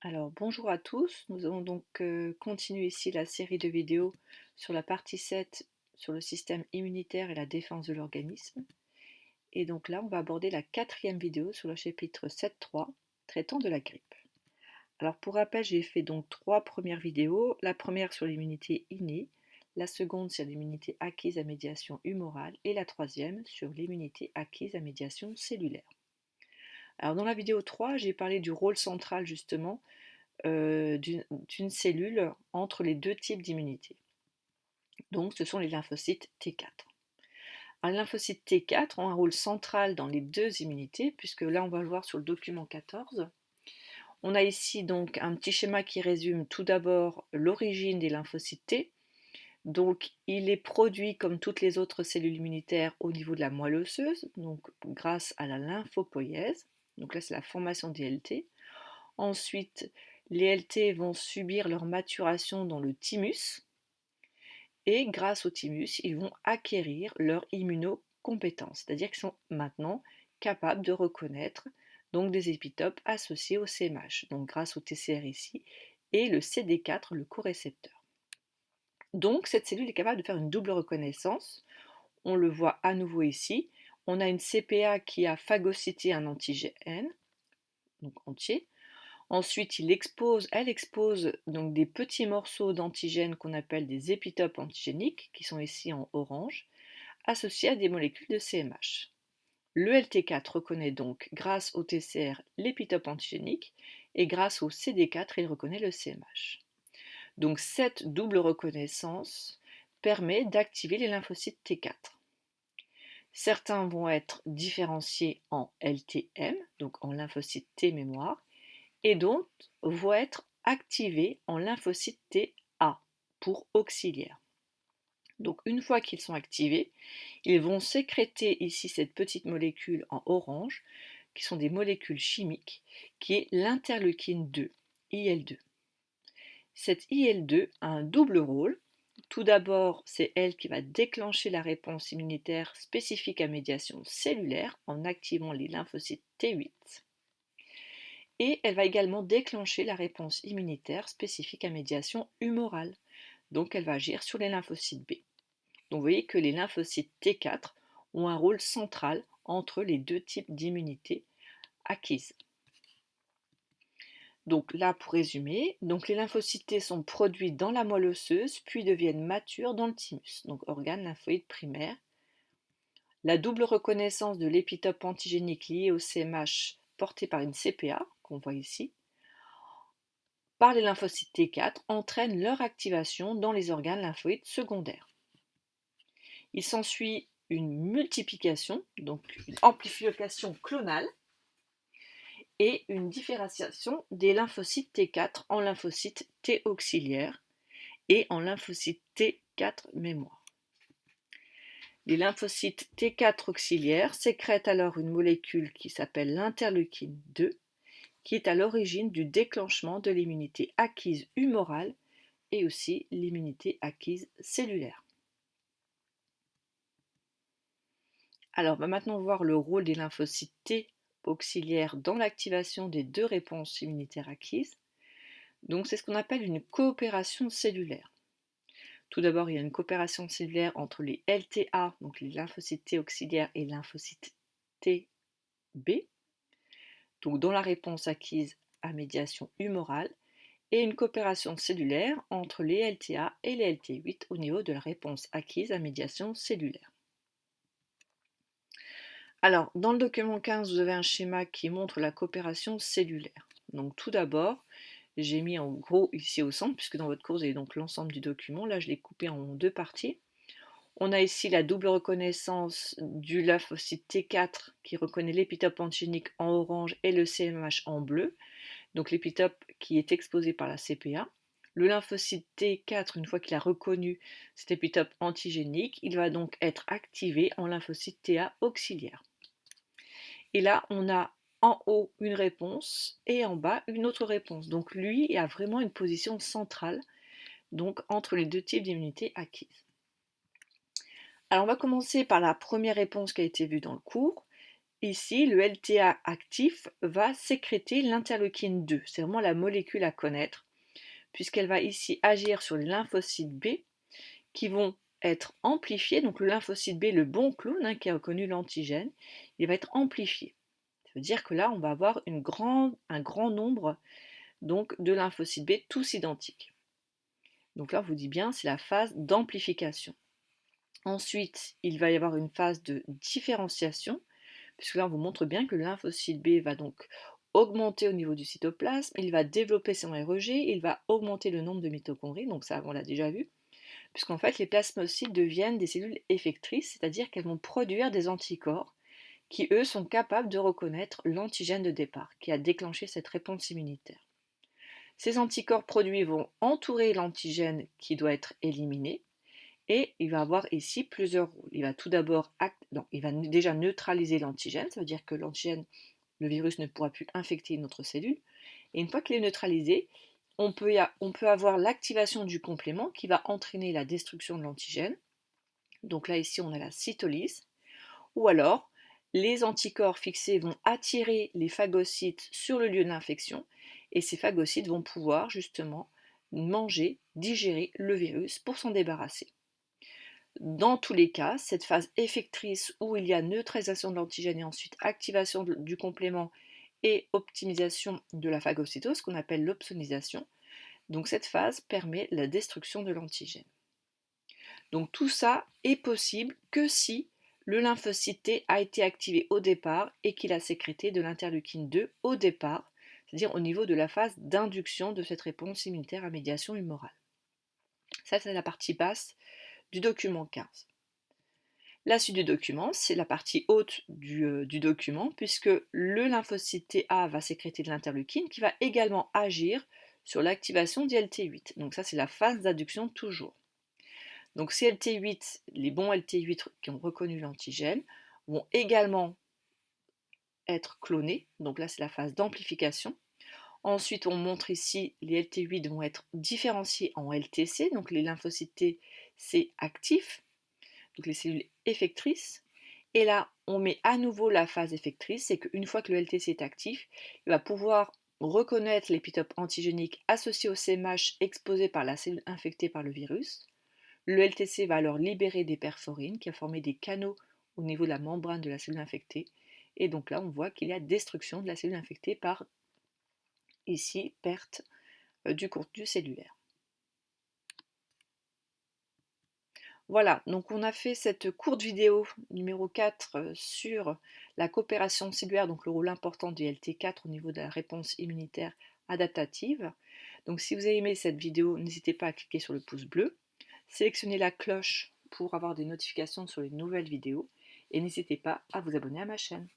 Alors, bonjour à tous. Nous allons donc continuer ici la série de vidéos sur la partie 7 sur le système immunitaire et la défense de l'organisme. Et donc là, on va aborder la quatrième vidéo sur le chapitre 7.3 traitant de la grippe. Alors, pour rappel, j'ai fait donc 3 premières vidéos. La première sur l'immunité innée, la seconde sur l'immunité acquise à médiation humorale et la troisième sur l'immunité acquise à médiation cellulaire. Alors, dans la vidéo 3, j'ai parlé du rôle central justement d'une cellule entre les deux types d'immunité. Donc ce sont les lymphocytes T4. Un lymphocyte T4 ont un rôle central dans les deux immunités, puisque là on va le voir sur le document 14. On a ici donc un petit schéma qui résume tout d'abord l'origine des lymphocytes T. Donc il est produit comme toutes les autres cellules immunitaires au niveau de la moelle osseuse, donc grâce à la lymphopoïèse. Donc là c'est la formation des LT. Ensuite, les LT vont subir leur maturation dans le thymus et grâce au thymus, ils vont acquérir leur immunocompétence, c'est-à-dire qu'ils sont maintenant capables de reconnaître donc des épitopes associés au CMH, donc grâce au TCR ici, et le CD4, le corécepteur. Donc cette cellule est capable de faire une double reconnaissance, on le voit à nouveau ici, on a une CPA qui a phagocyté un antigène, donc entier. Ensuite, elle expose donc des petits morceaux d'antigènes qu'on appelle des épitopes antigéniques, qui sont ici en orange, associés à des molécules de CMH. Le LT4 reconnaît donc, grâce au TCR, l'épitope antigénique, et grâce au CD4, il reconnaît le CMH. Donc cette double reconnaissance permet d'activer les lymphocytes T4. Certains vont être différenciés en LTM, donc en lymphocytes T mémoire, et d'autres vont être activés en lymphocytes Ta pour auxiliaire. Donc une fois qu'ils sont activés, ils vont sécréter ici cette petite molécule en orange, qui sont des molécules chimiques, qui est l'interleukine 2, IL2. Cette IL2 a un double rôle. Tout d'abord, c'est elle qui va déclencher la réponse immunitaire spécifique à médiation cellulaire en activant les lymphocytes T8. Et elle va également déclencher la réponse immunitaire spécifique à médiation humorale. Donc elle va agir sur les lymphocytes B. Donc vous voyez que les lymphocytes T4 ont un rôle central entre les deux types d'immunité acquises. Donc là, pour résumer, donc les lymphocytes T sont produits dans la moelle osseuse, puis deviennent matures dans le thymus, donc organe lymphoïde primaire. La double reconnaissance de l'épitope antigénique lié au CMH porté par une CPA, qu'on voit ici, par les lymphocytes T4 entraîne leur activation dans les organes lymphoïdes secondaires. Il s'ensuit une multiplication, donc une amplification clonale, et une différenciation des lymphocytes T4 en lymphocytes T auxiliaires et en lymphocytes T4 mémoire. Les lymphocytes T4 auxiliaires sécrètent alors une molécule qui s'appelle l'interleukine 2, qui est à l'origine du déclenchement de l'immunité acquise humorale et aussi l'immunité acquise cellulaire. Alors, on va maintenant voir le rôle des lymphocytes T auxiliaires dans l'activation des deux réponses immunitaires acquises. Donc, c'est ce qu'on appelle une coopération cellulaire. Tout d'abord, il y a une coopération cellulaire entre les LTA, donc les lymphocytes T auxiliaires, et les lymphocytes TB, donc dans la réponse acquise à médiation humorale, et une coopération cellulaire entre les LTA et les LT8 au niveau de la réponse acquise à médiation cellulaire. Alors, dans le document 15, vous avez un schéma qui montre la coopération cellulaire. Donc tout d'abord, j'ai mis en gros ici au centre, puisque dans votre cours, vous avez donc l'ensemble du document. Là, je l'ai coupé en deux parties. On a ici la double reconnaissance du lymphocyte T4 qui reconnaît l'épitope antigénique en orange et le CMH en bleu, donc l'épitope qui est exposé par la CPA. Le lymphocyte T4, une fois qu'il a reconnu cet épitope antigénique, il va donc être activé en lymphocyte Ta auxiliaire. Et là, on a en haut une réponse et en bas une autre réponse. Donc lui a vraiment une position centrale donc, entre les deux types d'immunité acquises. Alors on va commencer par la première réponse qui a été vue dans le cours. ici, le LTA actif va sécréter l'interleukine 2. C'est vraiment la molécule à connaître, puisqu'elle va ici agir sur les lymphocytes B qui vont être amplifiés. Donc le lymphocyte B, le bon clone qui a reconnu l'antigène, il va être amplifié. Ça veut dire que là, on va avoir un grand nombre donc, de lymphocytes B, tous identiques. Donc là, on vous dit bien, c'est la phase d'amplification. Ensuite, il va y avoir une phase de différenciation, puisque là, on vous montre bien que le lymphocyte B va donc augmenter au niveau du cytoplasme, il va développer son REG, il va augmenter le nombre de mitochondries, donc ça, on l'a déjà vu, puisqu'en fait, les plasmocytes deviennent des cellules effectrices, c'est-à-dire qu'elles vont produire des anticorps qui, eux, sont capables de reconnaître l'antigène de départ, qui a déclenché cette réponse immunitaire. Ces anticorps produits vont entourer l'antigène qui doit être éliminé, et il va avoir ici plusieurs rôles. Il va tout d'abord il va déjà neutraliser l'antigène, ça veut dire que l'antigène, le virus ne pourra plus infecter une autre cellule. Et une fois qu'il est neutralisé, on peut avoir l'activation du complément qui va entraîner la destruction de l'antigène. Donc là, ici, on a la cytolyse. Ou alors, les anticorps fixés vont attirer les phagocytes sur le lieu de l'infection et ces phagocytes vont pouvoir justement manger, digérer le virus pour s'en débarrasser. Dans tous les cas, cette phase effectrice où il y a neutralisation de l'antigène et ensuite activation du complément et optimisation de la phagocytose, qu'on appelle l'opsonisation, donc cette phase permet la destruction de l'antigène. Donc tout ça est possible que si le lymphocyte T a été activé au départ et qu'il a sécrété de l'interleukine 2 au départ, c'est-à-dire au niveau de la phase d'induction de cette réponse immunitaire à médiation humorale. Ça, c'est la partie basse du document 15. La suite du document, c'est la partie haute du document, puisque le lymphocyte TA va sécréter de l'interleukine qui va également agir sur l'activation d'ILT8. Donc ça, c'est la phase d'induction toujours. Donc ces LT8, les bons LT8 qui ont reconnu l'antigène, vont également être clonés. Donc là, c'est la phase d'amplification. Ensuite, on montre ici, les LT8 vont être différenciés en LTC, donc les lymphocytes T, c'est actif, donc les cellules effectrices. Et là, on met à nouveau la phase effectrice, c'est qu'une fois que le LTC est actif, il va pouvoir reconnaître l'épitope antigénique associé au CMH exposé par la cellule infectée par le virus. Le LTC va alors libérer des perforines qui a formé des canaux au niveau de la membrane de la cellule infectée. Et donc là, on voit qu'il y a destruction de la cellule infectée par, ici, perte du contenu cellulaire. Voilà, donc on a fait cette courte vidéo numéro 4 sur la coopération cellulaire, donc le rôle important du LT4 au niveau de la réponse immunitaire adaptative. Donc si vous avez aimé cette vidéo, n'hésitez pas à cliquer sur le pouce bleu, sélectionnez la cloche pour avoir des notifications sur les nouvelles vidéos et n'hésitez pas à vous abonner à ma chaîne.